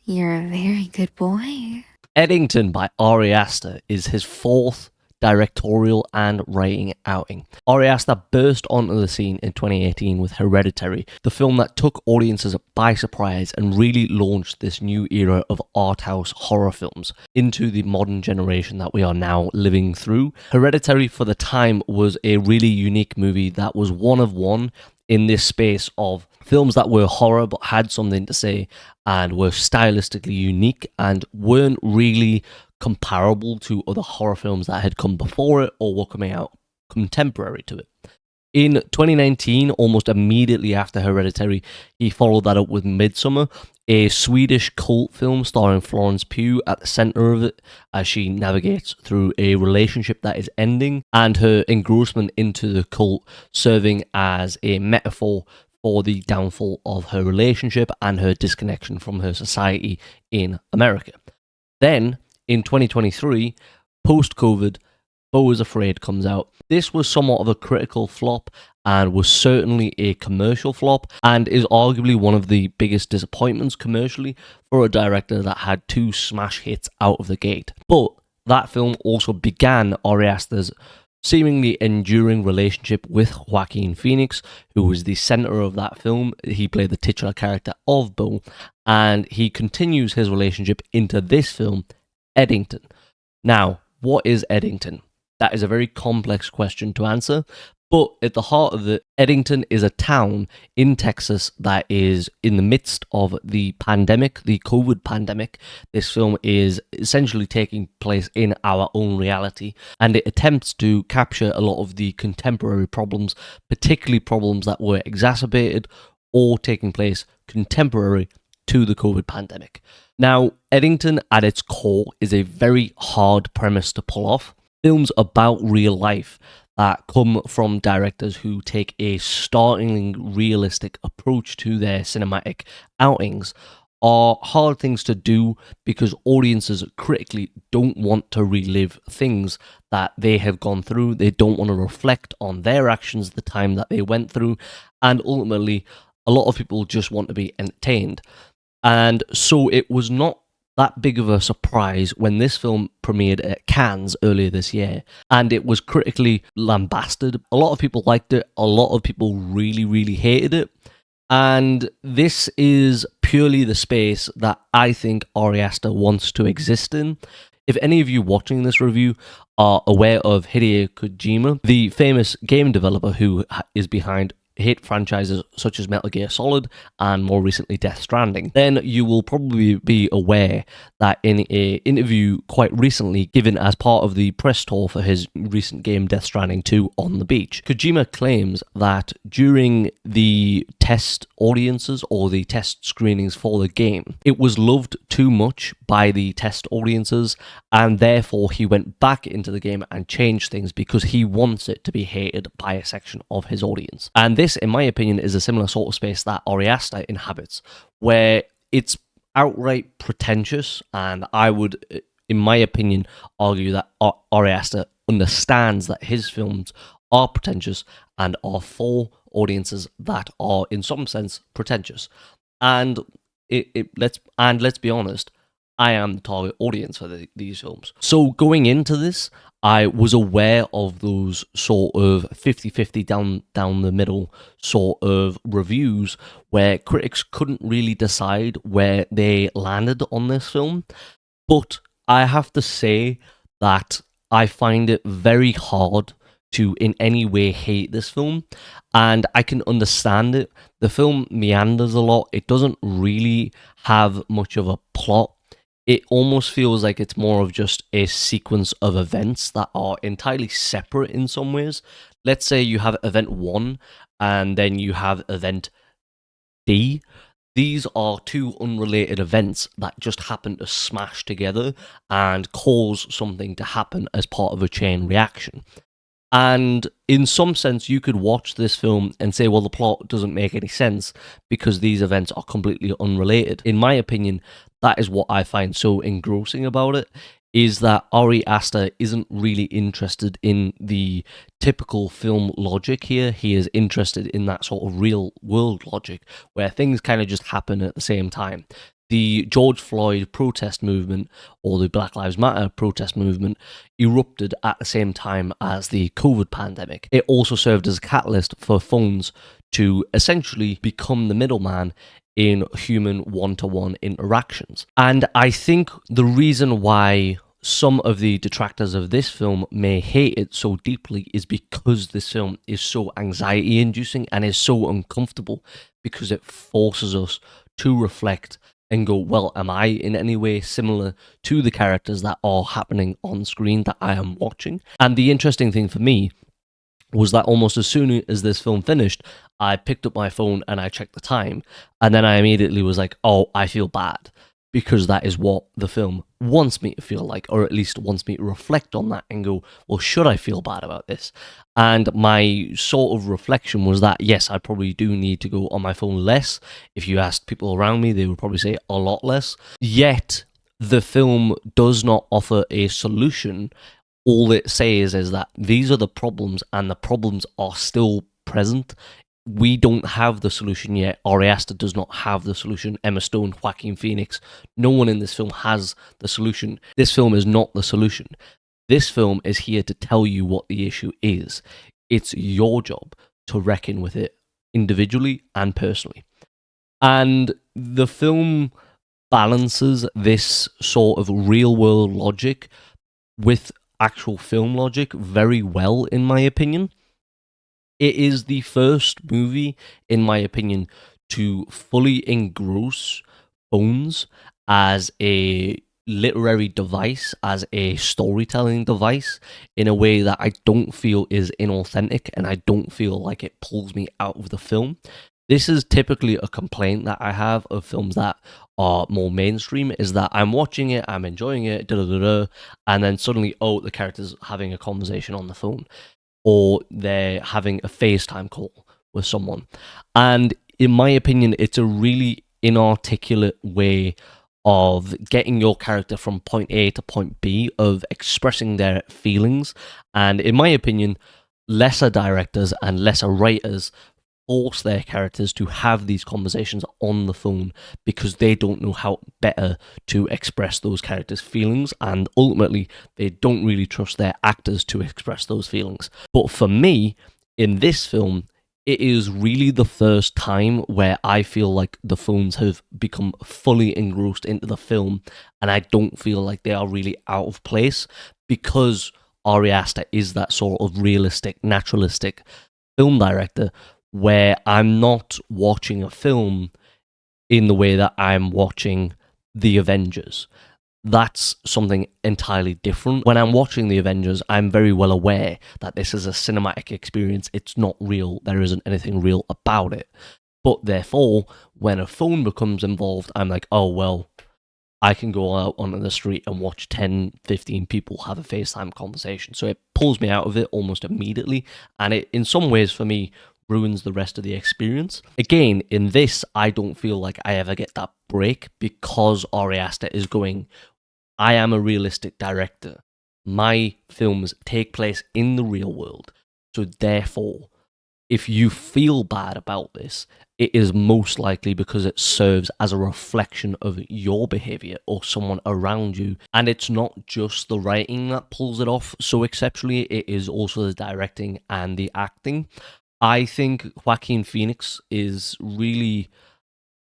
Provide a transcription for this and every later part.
You're a very good boy. Eddington by Ari Aster is his fourth directorial and writing outing. Ari Aster burst onto the scene in 2018 with Hereditary, the film that took audiences by surprise and really launched this new era of art house horror films into the modern generation that we are now living through. Hereditary for the time was a really unique movie that was one of one in this space of films that were horror but had something to say and were stylistically unique and weren't really comparable to other horror films that had come before it or were coming out contemporary to it. In 2019, almost immediately after Hereditary, he followed that up with Midsummer, a Swedish cult film starring Florence Pugh at the centre of it as she navigates through a relationship that is ending and her engrossment into the cult serving as a metaphor for the downfall of her relationship and her disconnection from her society in America. Then, in 2023, post-COVID, Beau is Afraid comes out. This was somewhat of a critical flop and was certainly a commercial flop and is arguably one of the biggest disappointments commercially for a director that had two smash hits out of the gate. But that film also began Ari Aster's seemingly enduring relationship with Joaquin Phoenix, who was the centre of that film. He played the titular character of Beau, and he continues his relationship into this film, Eddington. Now, what is Eddington? That is a very complex question to answer, but at the heart of it, Eddington is a town in Texas that is in the midst of the pandemic, the COVID pandemic. This film is essentially taking place in our own reality, and it attempts to capture a lot of the contemporary problems, particularly problems that were exacerbated or taking place contemporary to the COVID pandemic. Now, Eddington at its core is a very hard premise to pull off. Films about real life that come from directors who take a startlingly realistic approach to their cinematic outings are hard things to do because audiences critically don't want to relive things that they have gone through. They don't want to reflect on their actions the time that they went through, and ultimately a lot of people just want to be entertained. And so it was not that big of a surprise when this film premiered at Cannes earlier this year, and it was critically lambasted. A lot of people liked it, a lot of people really, really hated it, and this is purely the space that I think Ari Aster wants to exist in. If any of you watching this review are aware of Hideo Kojima, the famous game developer who is behind hit franchises such as Metal Gear Solid and more recently Death Stranding, then you will probably be aware that in an interview quite recently given as part of the press tour for his recent game Death Stranding 2 on the beach, Kojima claims that during the test audiences or the test screenings for the game, it was loved too much by the test audiences, and therefore he went back into the game and changed things because he wants it to be hated by a section of his audience. And this, in my opinion, is a similar sort of space that Ari Aster inhabits, where it's outright pretentious, and I would, in my opinion, argue that Ari Aster understands that his films are pretentious and are for audiences that are, in some sense, pretentious. And let's be honest, I am the target audience for these films. So going into this, I was aware of those sort of 50-50 down the middle sort of reviews where critics couldn't really decide where they landed on this film. But I have to say that I find it very hard to in any way hate this film, and I can understand it. The film meanders a lot. It doesn't really have much of a plot. It almost feels like it's more of just a sequence of events that are entirely separate in some ways. Let's say you have event 1 and then you have event D. These are two unrelated events that just happen to smash together and cause something to happen as part of a chain reaction. And in some sense, you could watch this film and say, well, the plot doesn't make any sense because these events are completely unrelated. In my opinion, that is what I find so engrossing about it. is that Ari Aster isn't really interested in the typical film logic here. He is interested in that sort of real world logic where things kind of just happen at the same time. The George Floyd protest movement or the Black Lives Matter protest movement erupted at the same time as the COVID pandemic. It also served as a catalyst for phones to essentially become the middleman in human one-to-one interactions. And I think the reason why some of the detractors of this film may hate it so deeply is because this film is so anxiety-inducing and is so uncomfortable, because it forces us to reflect and go, well, am I in any way similar to the characters that are happening on screen that I am watching? And the interesting thing for me was that almost as soon as this film finished, I picked up my phone and I checked the time, and then I immediately was like, oh, I feel bad, because that is what the film wants me to feel like, or at least wants me to reflect on that and go, well, should I feel bad about this? And my sort of reflection was that, yes, I probably do need to go on my phone less. If you asked people around me, they would probably say a lot less. Yet, the film does not offer a solution. All it says is that these are the problems, and the problems are still present. We don't have the solution yet. Ari Aster does not have the solution. Emma Stone, Joaquin Phoenix, no one in this film has the solution. This film is not the solution. This film is here to tell you what the issue is. It's your job to reckon with it individually and personally. And the film balances this sort of real world logic with actual film logic very well, in my opinion. It is the first movie, in my opinion, to fully engross phones as a literary device, as a storytelling device, in a way that I don't feel is inauthentic, and I don't feel like it pulls me out of the film. This is typically a complaint that I have of films that are more mainstream, is that I'm watching it, I'm enjoying it, and then suddenly, oh, the character's having a conversation on the phone, or they're having a FaceTime call with someone. And in my opinion, it's a really inarticulate way of getting your character from point A to point B, of expressing their feelings. And in my opinion, lesser directors and lesser writers force their characters to have these conversations on the phone because they don't know how better to express those characters' feelings, and ultimately they don't really trust their actors to express those feelings. But for me, in this film, it is really the first time where I feel like the phones have become fully engrossed into the film, and I don't feel like they are really out of place, because Ari Aster is that sort of realistic, naturalistic film director where I'm not watching a film in the way that I'm watching The Avengers. That's something entirely different. When I'm watching The Avengers, I'm very well aware that this is a cinematic experience. It's not real. There isn't anything real about it. But therefore, when a phone becomes involved, I'm like, oh, well, I can go out onto the street and watch 10, 15 people have a FaceTime conversation. So it pulls me out of it almost immediately. And it, in some ways, for me, ruins the rest of the experience. Again, in this, I don't feel like I ever get that break, because Ari Aster is going, I am a realistic director. My films take place in the real world. So therefore, if you feel bad about this, it is most likely because it serves as a reflection of your behavior or someone around you. And it's not just the writing that pulls it off so exceptionally, it is also the directing and the acting. I think Joaquin Phoenix is really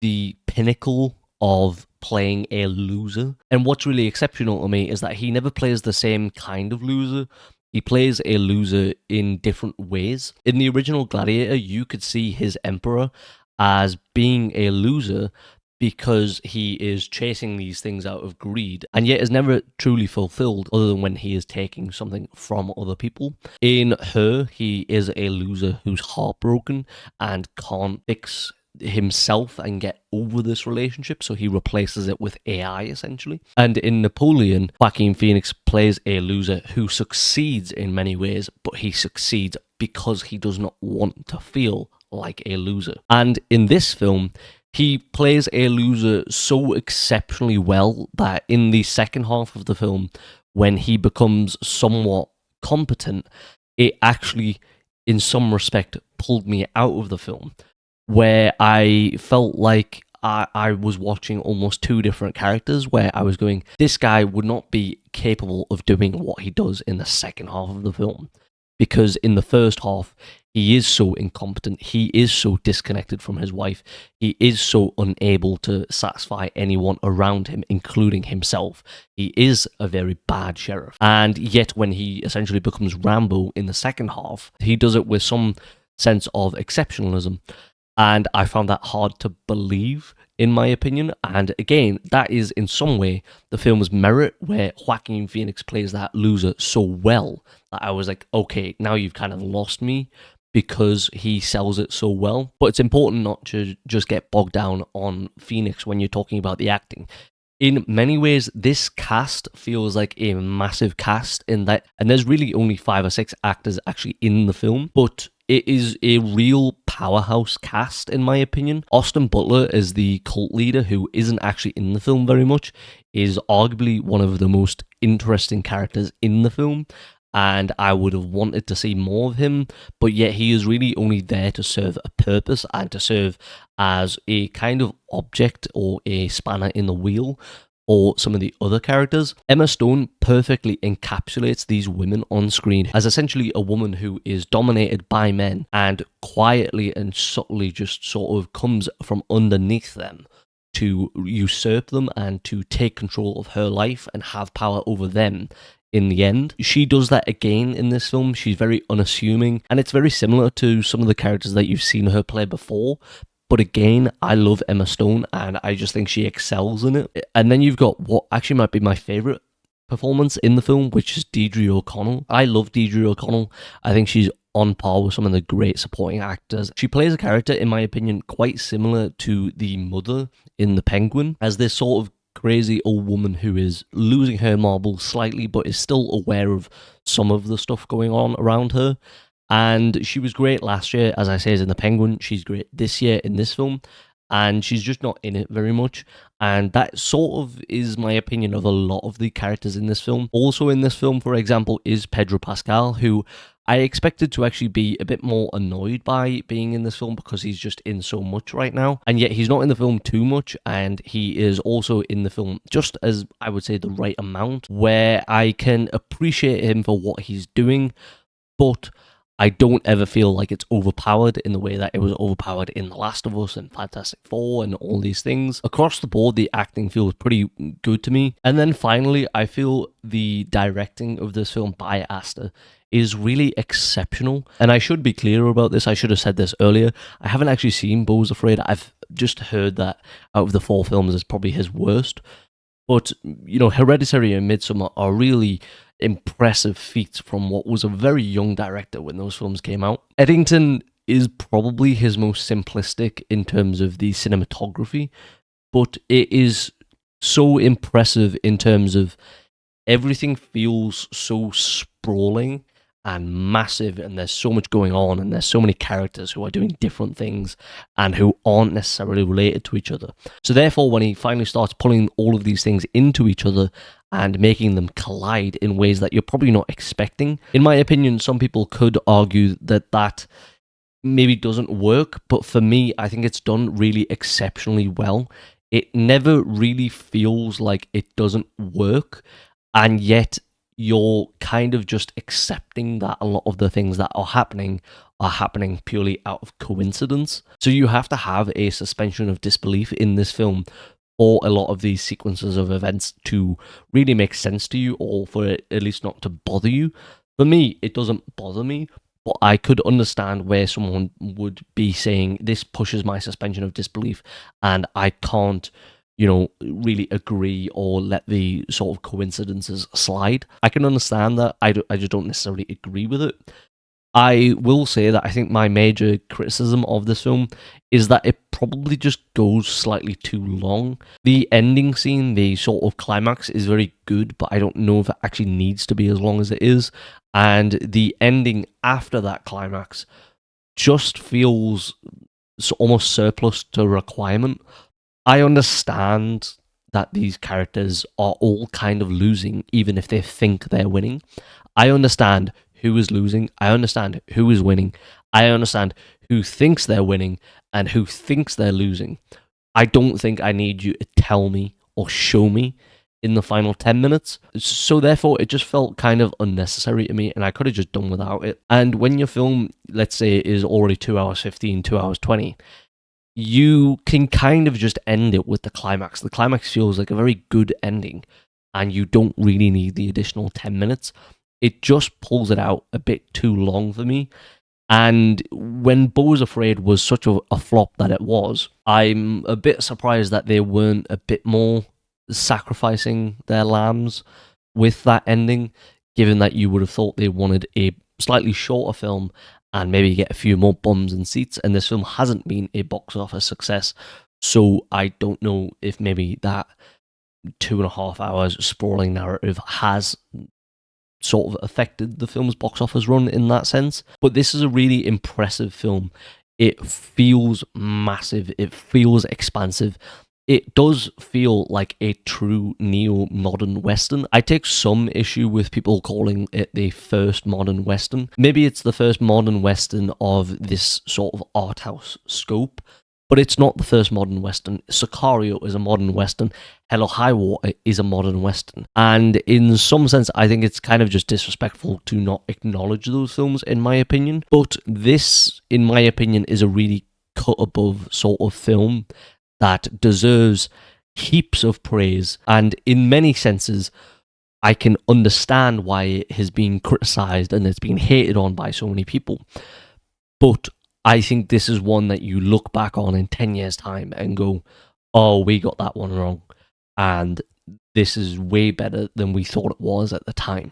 the pinnacle of playing a loser. And what's really exceptional to me is that he never plays the same kind of loser. He plays a loser in different ways. In the original Gladiator, you could see his emperor as being a loser because he is chasing these things out of greed, and yet is never truly fulfilled other than when he is taking something from other people. In Her, he is a loser who's heartbroken and can't fix himself and get over this relationship, so he replaces it with AI essentially. And in Napoleon, Joaquin Phoenix plays a loser who succeeds in many ways, but he succeeds because he does not want to feel like a loser. And in this film, He plays a loser so exceptionally well that in the second half of the film, when he becomes somewhat competent, it actually, in some respect, pulled me out of the film, where I felt like I was watching almost two different characters, where I was going, this guy would not be capable of doing what he does in the second half of the film. Because in the first half, he is so incompetent, he is so disconnected from his wife, he is so unable to satisfy anyone around him, including himself. He is a very bad sheriff. And yet, when he essentially becomes Rambo in the second half, he does it with some sense of exceptionalism. And I found that hard to believe, in my opinion. And again, that is in some way the film's merit, where Joaquin Phoenix plays that loser so well that I was like, okay, now you've kind of lost me because he sells it so well. But it's important not to just get bogged down on Phoenix when you're talking about the acting. In many ways, this cast feels like a massive cast in that, and there's really only 5 or 6 actors actually in the film, but it is a real powerhouse cast, in my opinion. Austin Butler is the cult leader, who isn't actually in the film very much, is arguably one of the most interesting characters in the film, and I would have wanted to see more of him, but yet he is really only there to serve a purpose and to serve as a kind of object or a spanner in the wheel or some of the other characters. Emma Stone perfectly encapsulates these women on screen as essentially a woman who is dominated by men and quietly and subtly just sort of comes from underneath them to usurp them and to take control of her life and have power over them in the end. She does that again in this film. She's very unassuming, and it's very similar to some of the characters that you've seen her play before. But again, I love Emma Stone, and I just think she excels in it. And then you've got what actually might be my favourite performance in the film, which is Deidre O'Connell. I love Deidre O'Connell. I think she's on par with some of the great supporting actors. She plays a character, in my opinion, quite similar to the mother in The Penguin, as this sort of crazy old woman who is losing her marbles slightly, but is still aware of some of the stuff going on around her. And she was great last year, as I say, in The Penguin. She's great this year in this film, and she's just not in it very much. And that sort of is my opinion of a lot of the characters in this film. Also in this film, for example, is Pedro Pascal, who I expected to actually be a bit more annoyed by being in this film because he's just in so much right now. And yet he's not in the film too much, and he is also in the film just as, I would say, the right amount, where I can appreciate him for what he's doing, but I don't ever feel like it's overpowered in the way that it was overpowered in The Last of Us and Fantastic Four and all these things. Across the board, the acting feels pretty good to me. And then finally, I feel the directing of this film by Aster is really exceptional. And I should be clear about this. I should have said this earlier. I haven't actually seen Beau's Afraid. I've just heard that out of the 4 films, it's probably his worst. But, you know, Hereditary and Midsommar are really impressive feats from what was a very young director when those films came out. Eddington is probably his most simplistic in terms of the cinematography, but it is so impressive in terms of everything feels so sprawling and massive, and there's so much going on, and there's so many characters who are doing different things and who aren't necessarily related to each other. So therefore, when he finally starts pulling all of these things into each other and making them collide in ways that you're probably not expecting, in my opinion, some people could argue that that maybe doesn't work, but for me, I think it's done really exceptionally well. It never really feels like it doesn't work, and yet you're kind of just accepting that a lot of the things that are happening purely out of coincidence. So you have to have a suspension of disbelief in this film for a lot of these sequences of events to really make sense to you, or for it at least not to bother you. For me, it doesn't bother me, but I could understand where someone would be saying, this pushes my suspension of disbelief and I can't, really agree or let the sort of coincidences slide. I can understand that. I just don't necessarily agree with it. I will say that I think my major criticism of this film is that it probably just goes slightly too long. The ending scene, the sort of climax, is very good, but I don't know if it actually needs to be as long as it is. And the ending after that climax just feels almost surplus to requirement. I understand that these characters are all kind of losing, even if they think they're winning. I understand who is losing. I understand who is winning. I understand who thinks they're winning and who thinks they're losing. I don't think I need you to tell me or show me in the final 10 minutes. So therefore, it just felt kind of unnecessary to me, and I could have just done without it. And when your film, let's say, is already 2 hours 15, 2 hours 20, you can kind of just end it with the climax. The climax feels like a very good ending, and you don't really need the additional 10 minutes. It just pulls it out a bit too long for me. And when Beau is Afraid was such a flop that it was, I'm a bit surprised that they weren't a bit more sacrificing their lambs with that ending, given that you would have thought they wanted a slightly shorter film and maybe get a few more bums and seats. And this film hasn't been a box office success. So I don't know if maybe that 2.5 hours sprawling narrative has sort of affected the film's box office run in that sense. But this is a really impressive film. It feels massive. It feels expansive. It does feel like a true neo-modern Western. I take some issue with people calling it the first modern Western. Maybe it's the first modern Western of this sort of art house scope, but it's not the first modern Western. Sicario is a modern Western. Hell or High Water is a modern Western. And in some sense, I think it's kind of just disrespectful to not acknowledge those films, in my opinion. But this, in my opinion, is a really cut above sort of film that deserves heaps of praise. And in many senses, I can understand why it has been criticised and it's been hated on by so many people. But I think this is one that you look back on in 10 years' time and go, oh, we got that one wrong. And this is way better than we thought it was at the time.